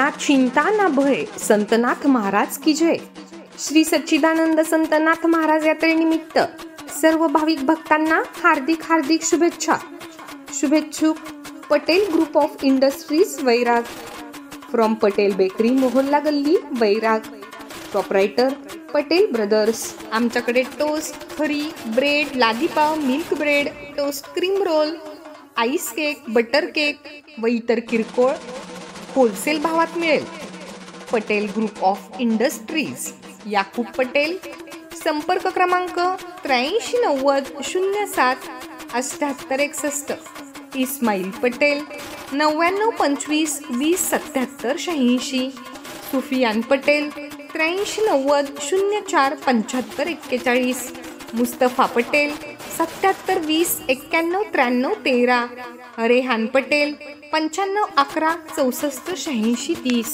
ना चिंता ना भय, संतनाथ महाराज की जय। श्री सच्चिदानंद संतनाथ महाराज यात्रेनिमित्त सर्व भाविक भक्तांना हार्दिक हार्दिक शुभेच्छा। शुभेच्छुक Patel group of industries Vairag, from Patel bakery मोहल्ला गल्ली वैराग, प्रोप्रायटर पटेल ब्रदर्स। आमच्याकडे टोस्ट, खरी, ब्रेड, लादीपाव, milk bread, toast, cream roll, ice cake, butter cake व इतर किरकोळ होलसेल भावात मिळेल। Patel group of industries, Yakub Patel, संपर्क क्रमांक 8390077861। इस्माईल पटेल 9925207786। सुफियान पटेल 8390047541। मुस्तफा पटेल 7720919313। रेहान पटेल 9511648630।